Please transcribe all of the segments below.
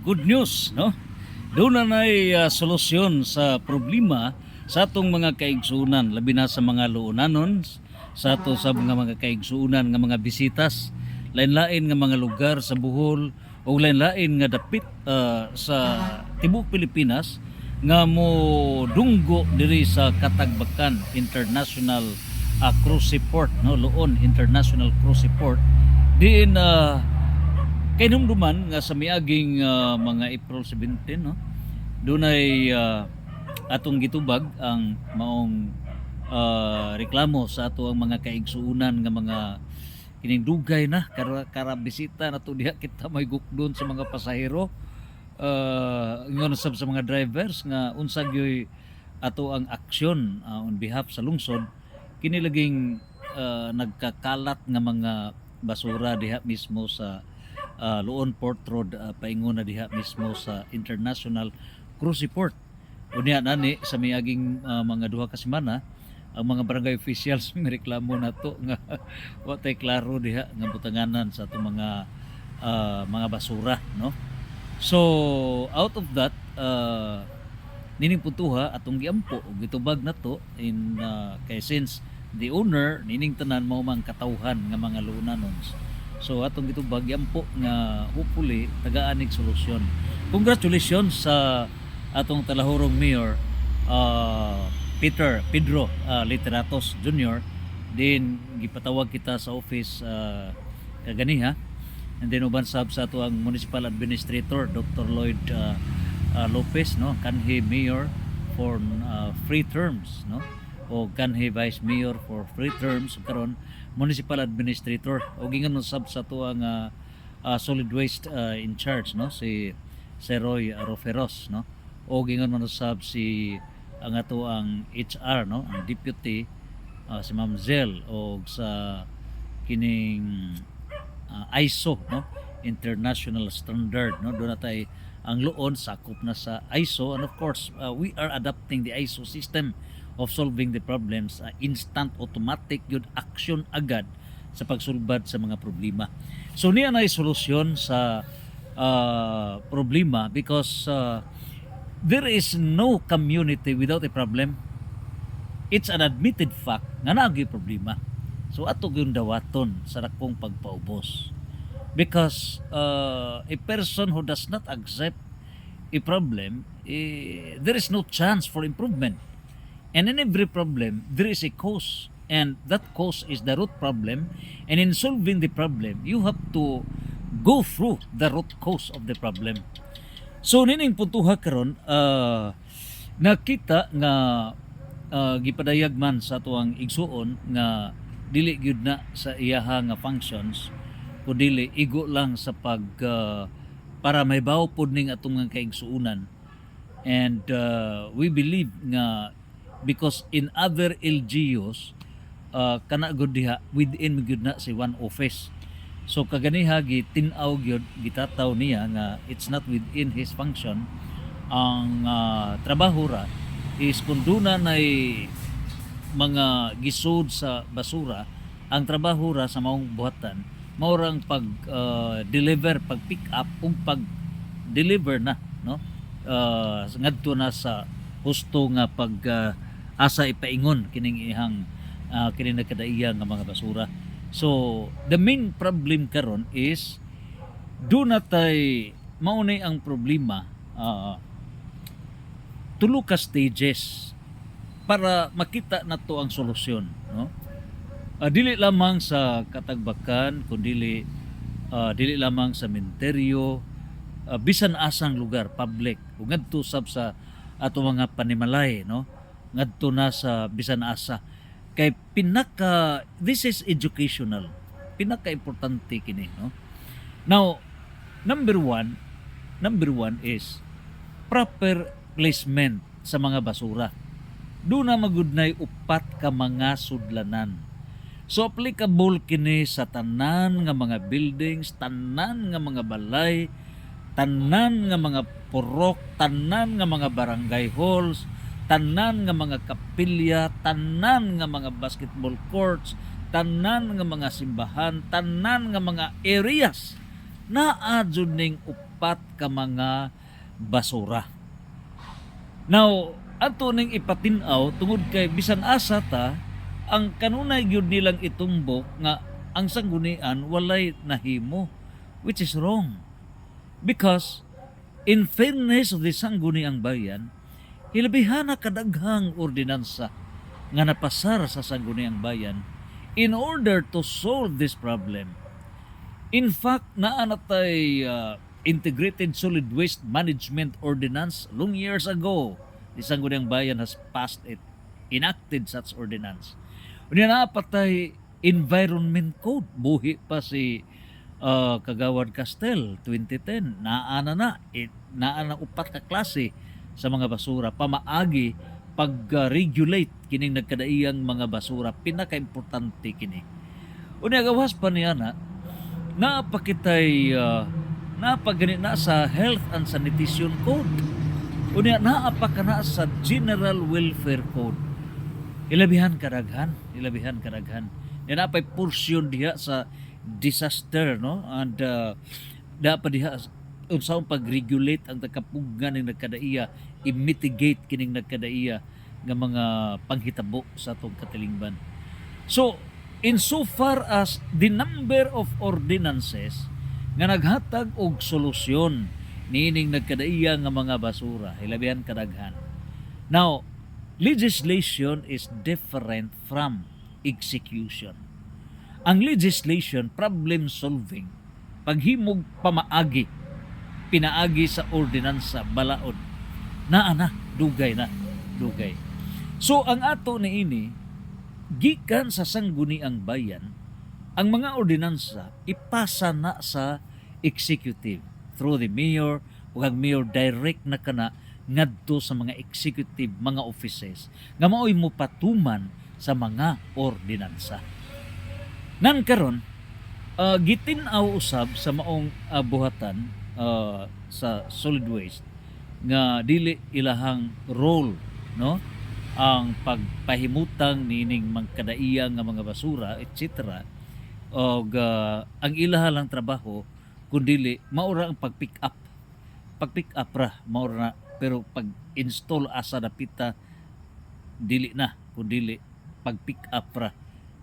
good news, no? Doon na solusyon sa problema sa atong mga kaigsuunan, labi na sa mga luunanon, sa ato sa mga kaigsuunan nga mga bisitas, lain-lain nga mga lugar sa Bohol o lain-lain nga dapit sa tibuok Pilipinas nga mo dunggo diri sa Katagbakan International Cruise Port, no? Luon International Cruise Port diin kay numduman nga sa miaging mga April 17, no? Dunay atong gitubag ang maong reklamo sa ato ang mga kaigsuunan nga mga kining dugay na karabisita na to diha kita may gukdon sa mga pasahero, ingon sab sa mga drivers nga unsa gyoy ato ang aksyon on behalf sa lungsod kini laging nagkakalat nga mga basura diha mismo sa Luon Port Road, paingon na diha mismo sa International Cruise Port. Unya nani sa miaging mga duha ka semana ang mga barangay officials may reklamo na to nga wa tay klaro diha nga butanganan sa atong mga basura, no? So out of that nining puntuha atong giampo og gitubag na to in kay since the owner nining tanan mao mang katawhan nga mga luunanons. So atong gitubag giampo nga hopefully tagaanig solusyon. Congratulations sa atong talahurong mayor Pedro Literatos Jr. Din gipatawag kita sa office kaganiha, and then uban sab sa ato ang municipal administrator Dr. Lloyd Lopez, no, kanhi mayor for free terms, no, o kanhi vice mayor for free terms karon municipal administrator, o gingon sab sa ato ang solid waste in charge, no, si Roy Roferos, no, o gingon man sab si ang ato ang HR, no, ang deputy si Ma'am Zel, o sa kining ISO, no, international standard, no, doon natay ang Luon sakop na sa ISO, and of course we are adapting the ISO system of solving the problems, instant automatic yun action agad sa pagsulbad sa mga problema. So niya na solusyon sa problema because there is no community without a problem. It's an admitted fact nga naagi problema. So ato gyud dawaton sa dakong pagpaubos. Because a person who does not accept a problem, there is no chance for improvement. And in every problem, there is a cause. And that cause is the root problem. And in solving the problem, you have to go through the root cause of the problem. So nining puntuha karon nakita nga gipadayag man sa tuang igsuon nga dili gyud na sa iyaha nga functions, o dili igo lang sa pag para may bawo pod ning atong nga kaigsuunan. And we believe nga because in other LGUs kana gud diha within gyud na si one office. So kaganiha gitin-aw gyud gitataw niya nga it's not within his function. Ang trabaho ra is kung duna nay mga gisud sa basura, ang trabaho ra sa maong buhatan maurang pag deliver, pag pick up ug pag deliver na, no, ngadto na sa husto nga pag asa ipaingon kining ihang kining nagkadaiya nga mga basura. So the main problem karon is do natay maunay ang problema tulo ka stages para makita nato ang solusyon, no? Dili lamang sa Katagbakan kundi dili lamang sa Minteryo, bisan asang lugar public ug ngadto sab sa ato mga panimalay, no, ngadto na sa bisan asa kay this is educational, pinaka importante kini, no. Now number one is proper placement sa mga basura. Doon na magudnay upat ka mga sudlanan. So applicable kini sa tanan nga mga buildings, tanan nga mga balay, tanan nga mga purok, tanan nga mga barangay halls, tanan nga mga kapilya, tanan nga mga basketball courts, tanan nga mga simbahan, tanan nga mga areas naa jud ning upat ka mga basura. Now, ato ning ipatinaw tungod kay bisan asa ta ang kanunay gyud nilang itumbok nga ang sanggunian walay nahimo, which is wrong. Because in fairness of the sangguniang bayan, hilabihan na kadaghang ordinansa nga napasar sa sangguniang bayan in order to solve this problem. In fact, naa na tay Integrated Solid Waste Management Ordinance long years ago. The Sangguniang Bayan has passed it, enacted such ordinance. Unya na patay Environment Code, buhi pa si Kagawad Castel 2010. Naana na upat ka klase sa mga basura pamaagi pag-regulate kining nagkadaiyang mga basura, pinaka-importante kini. Unya gawas pa niya na napakitay napagani na sa Health and Sanitation Code. Unya naapa ka na sa General Welfare Code. Ilabihan kadaghan. Yan napay portion diha sa disaster, no? And dapat diha unsaon pag-regulate ang takapugan ning nagkadaiya, i-mitigate kining nagkadaiya nga mga panghitabo sa atong katilingban. So, insofar as the number of ordinances nga naghatag og solusyon nining nagkadaiya nga mga basura, hilabihan kadaghan. Now, legislation is different from execution. Ang legislation, problem solving, paghimog pamaagi, pinaagi sa ordinansa, balaod, dugay. So, ang ato ni ini, gikan sa sangguniang bayan, ang mga ordinansa ipasa na sa executive through the mayor ug ang mayor direct na kana ngadto sa mga executive mga offices nga mao'y mopatuman sa mga ordinansa. Nan karon gitin-aw usab sa maong buhatan sa solid waste nga dili ilahang role, no, ang pagpahimutang nining magkadaiya nga mga basura etc. Og ang ilaha lang trabaho kundili maura ang pag-pick up ra maura, pero pag-install asa dapita dili na, kundili pag-pick up ra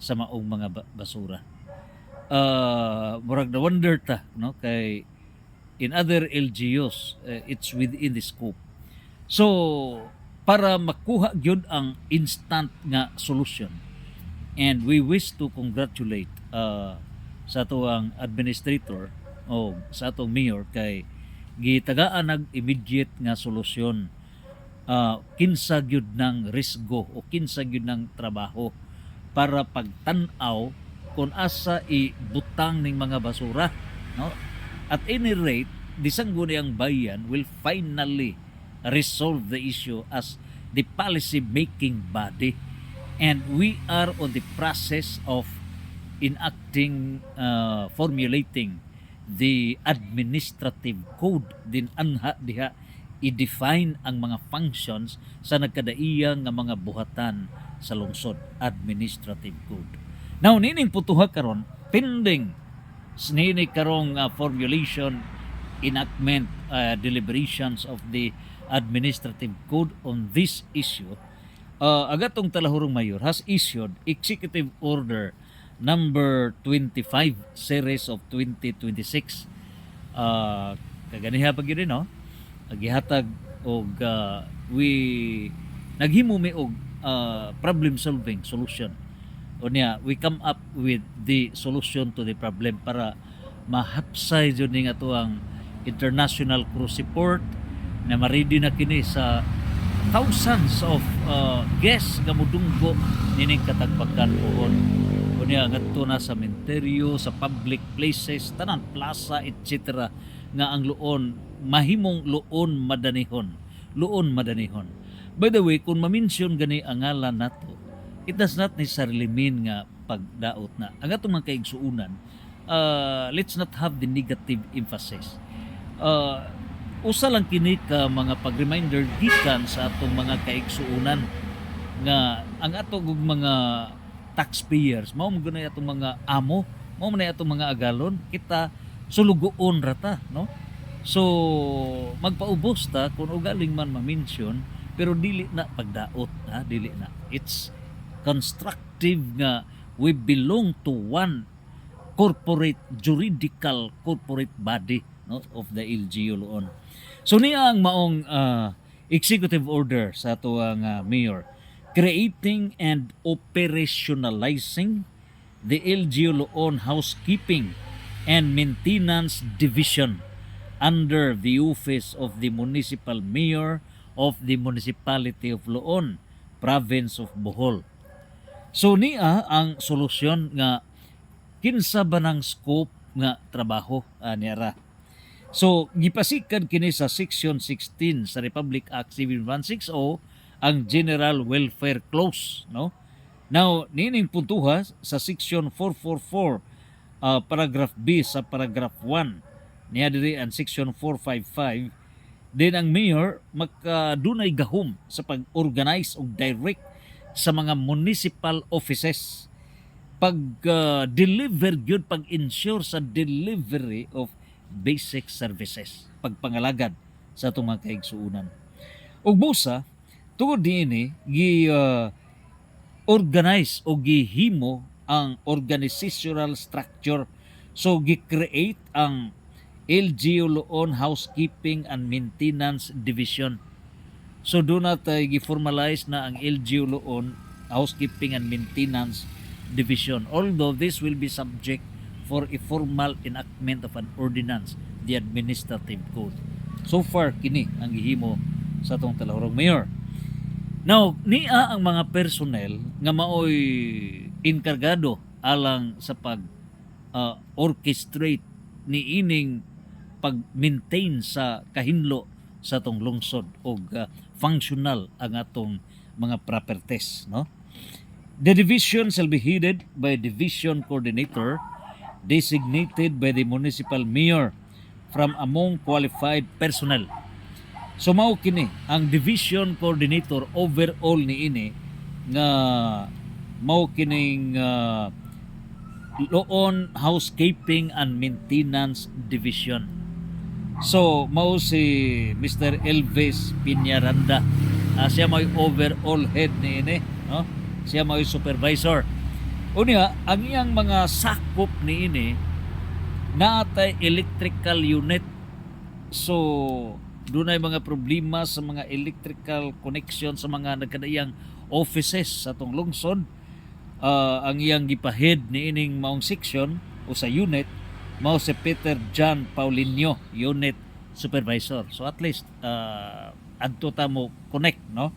sa maong mga basura. Murag na wonder ta, no, kay in other LGUs it's within the scope. So para makuha gyud ang instant nga solution, and we wish to congratulate sa tuwang administrator o sa atong mayor kay gitagaan nag immediate nga solusyon. Kinsa gyud ng risgo o kinsa gyud ng trabaho para pagtan-aw kung asa ibutang ning mga basura, no? At any rate, the Sangguniang Bayan will finally resolve the issue as the policy making body, and we are on the process of formulating the administrative code din anha diha i-define ang mga functions sa nagkadaiya nga mga buhatan sa lungsod, administrative code. Now nining putuha karon pending nini karong formulation, enactment, deliberations of the administrative code on this issue. Agatong Talahurong Mayor has issued Executive Order number 25 series of 2026. Kaganiha pag yun, no? Gihatag og we naghimo mi og problem solving solution. O niya, we come up with the solution to the problem para mahapsay jud ning ato ang international cruise support na ma-ready na kini sa thousands of guests nga modunggo nining katagpakan pohon. Kunya ngadto na sa cemetery, sa public places, tanan plaza etc. nga ang luon mahimong luon madanihon. By the way, kung ma-mention gani ang ngalan nato, it does not necessarily mean nga pagdaot na. Ang atong mga kaigsuunan, let's not have the negative emphasis. Usa lang kini ka mga pag-reminder gikan sa atong mga kaigsuunan nga ang atong mga taxpayers, mao mo gani atong mga amo, mao man atong mga agalon, kita sulugoon rata, no? So magpaubos ta kung ugaling man ma-mention pero dili na pagdaot, ha, dili na. It's constructive nga we belong to one corporate juridical corporate body, no, of the LGU Loon. So niya ang maong executive order sa ato ang mayor, creating and operationalizing the LGU Loon Housekeeping and Maintenance Division under the office of the Municipal Mayor of the Municipality of Loon, Province of Bohol. So niya ang solusyon nga kinsa ba ng scope nga trabaho niya. So gipasikan kini sa Section 16 sa Republic Act 7160 ang General Welfare Clause, no? Now nining puntuha sa Section 444 paragraph B sa paragraph 1 niya diri ang Section 455 din ang mayor makadunay gahom sa pag-organize og direct sa mga municipal offices pag-deliver gyud, pag-ensure sa delivery of basic services, pagpangalagad sa atong mga kaigsuonan. Ug busa tungod niini organize o gihimo ang organizational structure. So gi-create ang LGU Loon Housekeeping and Maintenance Division. So doon natin gi-formalize na ang LGU Loon Housekeeping and Maintenance Division, although this will be subject for a formal enactment of an ordinance, the administrative code. So far kini ang gihimo sa atong talahorong mayor. Now niya ang mga personnel nga maoy inkargado alang sa pag orchestrate ni ining pag-maintain sa kahinlo sa atong lungsod og functional ang atong mga properties, no? The division shall be headed by a division coordinator designated by the municipal mayor from among qualified personnel. So mao kini ang division coordinator overall niini nga mao kining Loon Housekeeping and Maintenance Division. So mao si Mr. Elvis Piñaranda. Siya may overall head niini, no? Siya may supervisor. Unya, ang iyang mga sakop niini naatay electrical unit. So dunay mga problema sa mga electrical connection sa mga nagkadaiyang offices sa atong lungsod. Ang iyang gipahead niining maong section o sa unit mao si Peter John Paulinho, unit supervisor. So at least adto ta mo connect, no?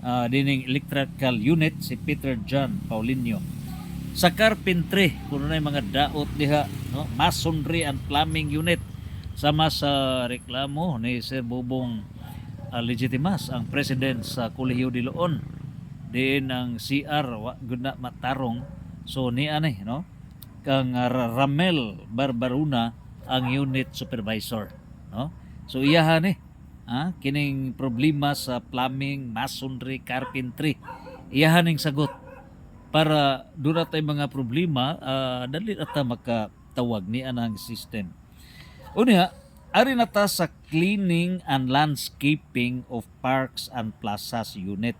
Dining electrical unit si Peter John Paulinho. Sa carpentry kuno nay mga daot diha, no? Masonry and plumbing unit sama sa reklamo ni Sir Bobong Legitimas, ang president sa Kolehiyo de Loon. Diin ang CR wa gud na matarong. So ni ani, no? Kang Ramel Barbaruna ang unit supervisor, no? So iyahan ni kining problema sa plumbing, masonry, carpentry, iyahan ning sagot para dura tay mga problema dali ata makatawag ni anang system. Unya ari na ta sa cleaning and landscaping of parks and plazas unit.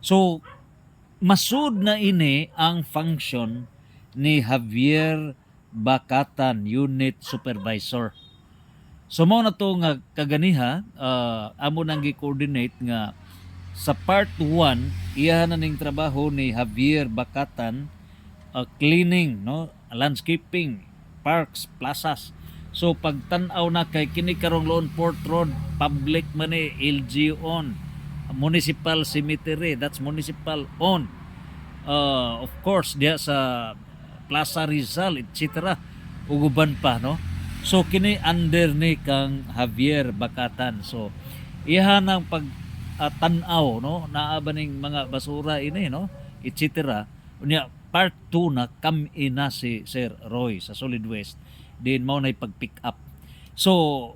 So masud na ini ang function ni Javier Bacatan, unit supervisor. So mao na to nga kaganiha, amo nang gi-coordinate nga sa part 1 iya na ning trabaho ni Javier Bacatan, cleaning, no, landscaping, parks, plazas. So pagtan-aw na kay kini karong Loon Port Road, public man ni, LGU on, municipal cemetery, that's municipal on. Of course diya sa Plaza Rizal, etc. uguban pa, no? So kini under ni kang Javier Bacatan. So iha nang pag tan-aw, no, naa ba ning mga basura ini, no, etc. Unya part 2 na come in na si Sir Roy sa Solid Waste, din mao nay pag-pick up. So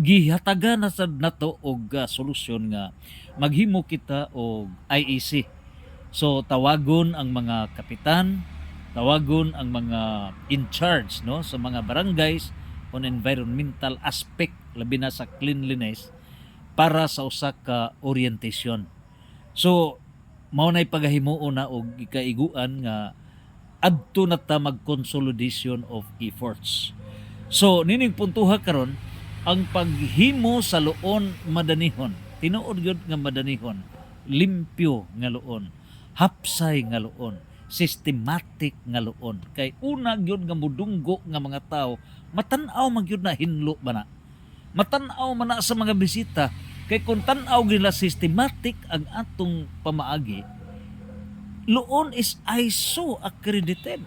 gihatagan na sad nato og solusyon nga maghimo kita og IEC. So tawagon ang mga kapitan, tawagon ang mga in charge, no, sa mga barangays on environmental aspect labi na sa cleanliness para sa usa ka orientation. So mao nay pagahimuon na og ikaiguan nga adto na ta mag-consolidation of efforts. So nining puntuha karon ang paghimo sa luon madanihon. Tinuod gyud nga madanihon, limpyo nga luon, hapsay nga luon, systematic nga luon. Kay una gyud nga mudunggo nga mga tawo, matan-aw man gyud na hinlo ba na. Matan-aw man na sa mga bisita kay kung tan-aw nila systematic ang atong pamaagi, luon is ISO accredited.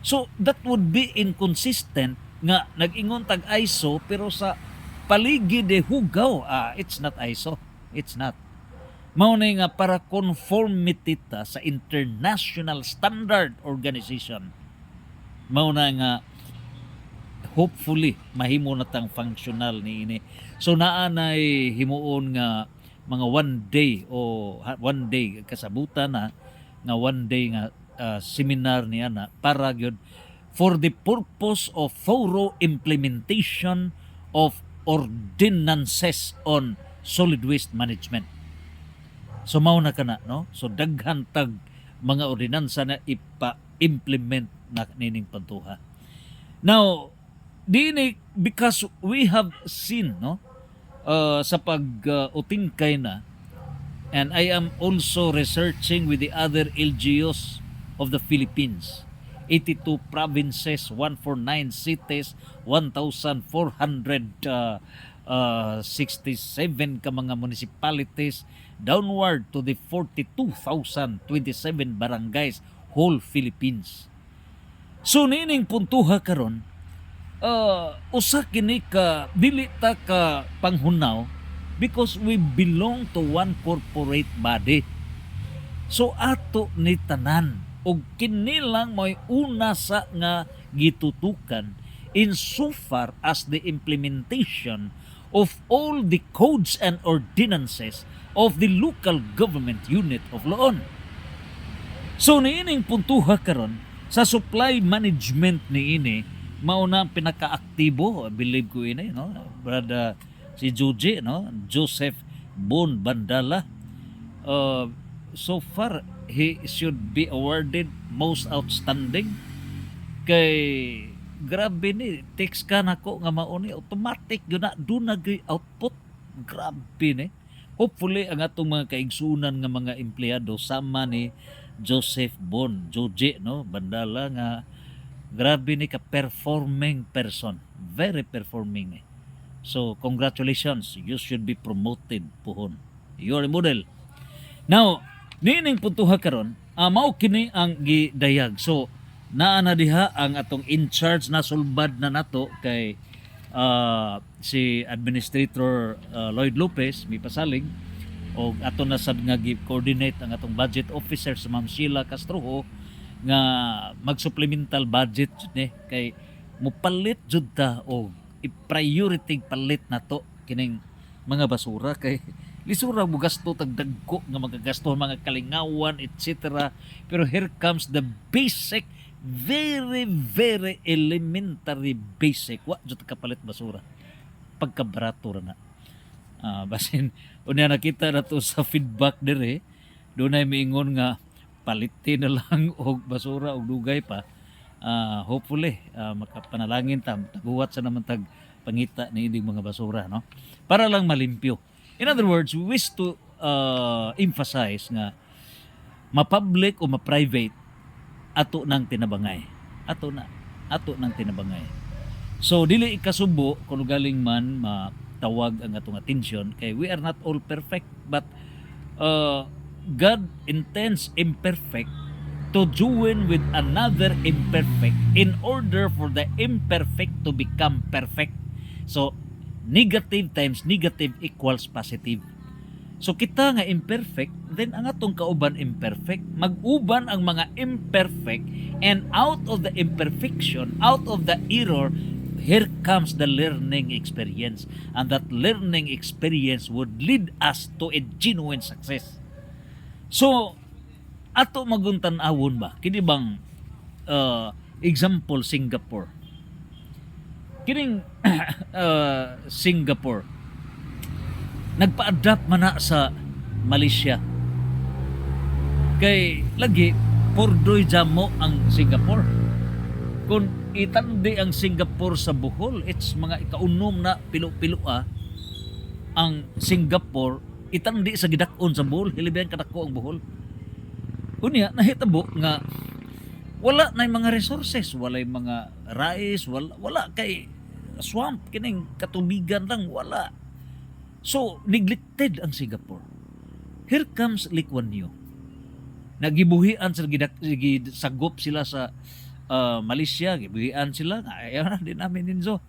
So that would be inconsistent nga nag-ingon tag ISO pero sa paligid hugaw, it's not ISO. It's not. Mao na nga para conformity ta sa international standard organization. Mao na nga hopefully mahimo na tang functional ni ini. So naa nay himuon nga mga one day kasabutan na nga one day nga seminar ni ana para gyud for the purpose of thorough implementation of ordinances on solid waste management. So mao na kana no. So daghan tag mga ordinansa na ipa-implement na nining pantuha. Now dini because we have seen no sa pag-utingkay na, and I am also researching with the other LGUs of the Philippines. 82 provinces, 149 cities, 1,467 ka mga municipalities, downward to the 42,027 barangays, whole Philippines. So nining puntuha karon, usa kini ka dili ta ka panghunaw because we belong to one corporate body. So ato ni tanan og kini lang may una sa nga gitutukan insofar as the implementation of all the codes and ordinances of the local government unit of Loon. So niining puntuha karon sa supply management niini mao na pinakaaktibo, I believe ko ini no, brother si Joji no, Joseph Bon Bandala. So far he should be awarded most outstanding kay grabe ni text ka nako nga mao ni automatic gyud na do nagay output, grabe ni. Hopefully ang atong mga kaigsunan nga mga empleyado sama ni Joseph Bon Joji no Bandala nga grabe ni ka performing person, very performing. So congratulations, you should be promoted puhon, you are a model. Now nining puntuha karon, mao kini ang gidayag. So naa na diha ang atong in charge na sulbad na nato kay si Administrator Lloyd Lopez mipasalig og ato na sad nga gi-coordinate ang atong budget officer sa Ma'am Sheila Castroho nga mag-supplemental budget ni kay mupalit jud ta og i-priority palit nato kining mga basura kay lisura mo gasto tagdagko nga magagasto mga kalingawan etc. Pero here comes the basic, very elementary basic, wa jud kapalit basura pagkabarato ra na. Basin unya nakita na to sa feedback dire, dunay miingon nga palitin na lang og basura og dugay pa. Hopefully makapanalangin ta taguwat sa naman tag pangita ni ining mga basura no para lang malimpyo. In other words, we wish to emphasize nga ma-public o ma-private ato nang tinabangay. Ato nang tinabangay. So dili ikasubo kung galing man matawag ang atong atensyon kay we are not all perfect but God intends imperfect to join with another imperfect in order for the imperfect to become perfect. So negative times negative equals positive. So kita nga imperfect, then ang atong kauban imperfect, mag-uban ang mga imperfect, and out of the imperfection, out of the error, here comes the learning experience, and that learning experience would lead us to a genuine success. So ato maguntan-awon ba kini bang example Singapore. kining Singapore nagpa-adapt man na sa Malaysia. Kay lagi pordoy jamo ang Singapore. Kung itandi ang Singapore sa Bohol, it's mga ikaunom na pilo-pilo ang Singapore itandi sa gidakon sa Bohol, hilibihan kadako ang Bohol. Unya nahitabo nga wala na mga resources, wala mga rice, wala kay swamp kining katubigan lang wala. So neglected ang Singapore. Here comes Lee Kuan Yew. Nagibuhian sila sagop sila sa Malaysia, gibuhian sila nga ayaw na din namin ninyo.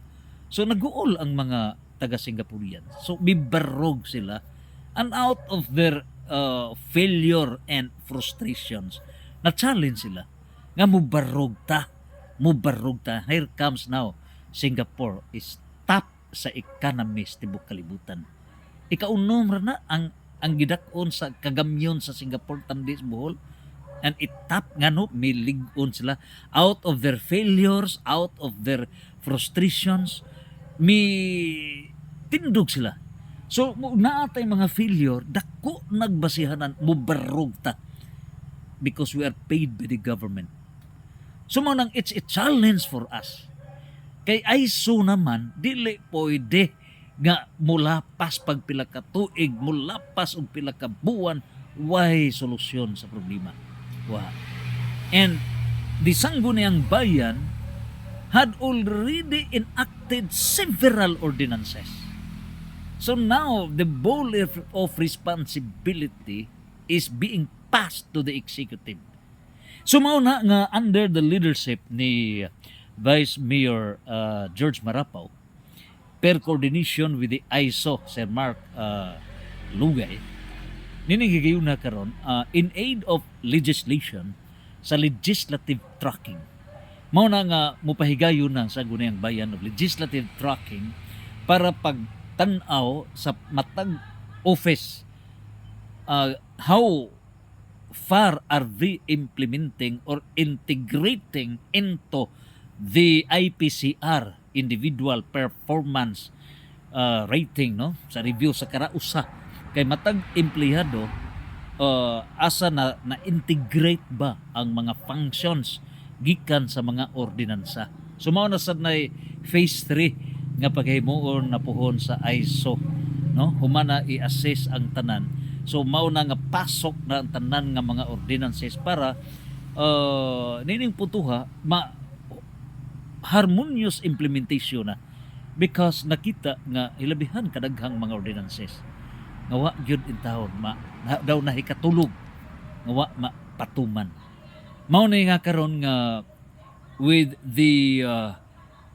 So naguol ang mga taga Singaporean. So bibarog sila and out of their failure and frustrations na challenge sila nga mubarog ta. Here comes now Singapore is top sa economy sa tibuok kalibutan. Ikaunom ra na ang gidakon sa kagamyon sa Singapore tandi sa Bohol, and itap nga no milig-on sila out of their failures, out of their frustrations, tindog sila. So naatay mga failure dako nagbasihanan mubarog ta because we are paid by the government. So mo nang it's a challenge for us. Kay ISO naman dili pwede nga mulapas pag pila ka tuig, mulapas og pila ka buwan, way solusyon sa problema. Wow. And the Sangguniang Bayan had already enacted several ordinances. So now the ball of responsibility is being passed to the executive. So mao na nga under the leadership ni Vice Mayor George Marapaw, per coordination with the ISO Sir Mark Lugay, ninigigayon na karon in aid of legislation sa legislative tracking. Mao na nga mupahigayon na sa Sangguniang Bayan of legislative tracking para pagtan-aw sa matag office how far are they implementing or integrating into the IPCR, individual performance rating, no, sa review sa karausa kay matag empleyado asa na integrate ba ang mga functions gikan sa mga ordinansa. So mao na sad nay phase 3 nga paghimuon na puhon sa ISO, no, humana i-assess ang tanan. So mao na nga pasok na ang tanan nga mga ordinances para nining putuha harmonious implementation na, because nakita nga hilabihan kadaghang mga ordinances nga wa gyud in taon daw nahikatulog nga wa mapatuman. Mao na nga karon nga with the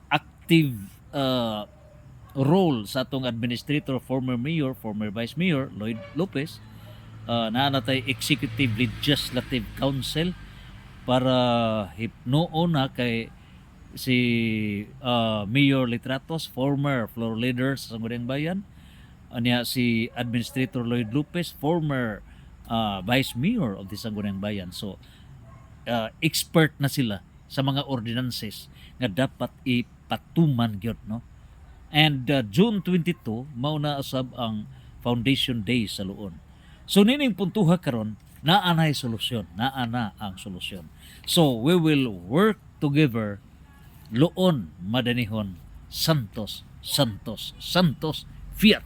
active role sa atong administrator, former mayor, former vice mayor Lloyd Lopez, naanatay executive legislative council para hipnoon na kay si Mayor Litratos, former floor leader sa Sangguniang Bayan, niya si Administrator Lloyd Lopez, former Vice Mayor of the Sangguniang Bayan. So expert na sila sa mga ordinances nga dapat ipatuman gyud, no. And June 22 mao na usab ang Foundation Day sa Luon. So nining puntuha karon naa na ang solusyon. So we will work together. Luon, Madanihon, Santos, Santos, Santos, Fiat.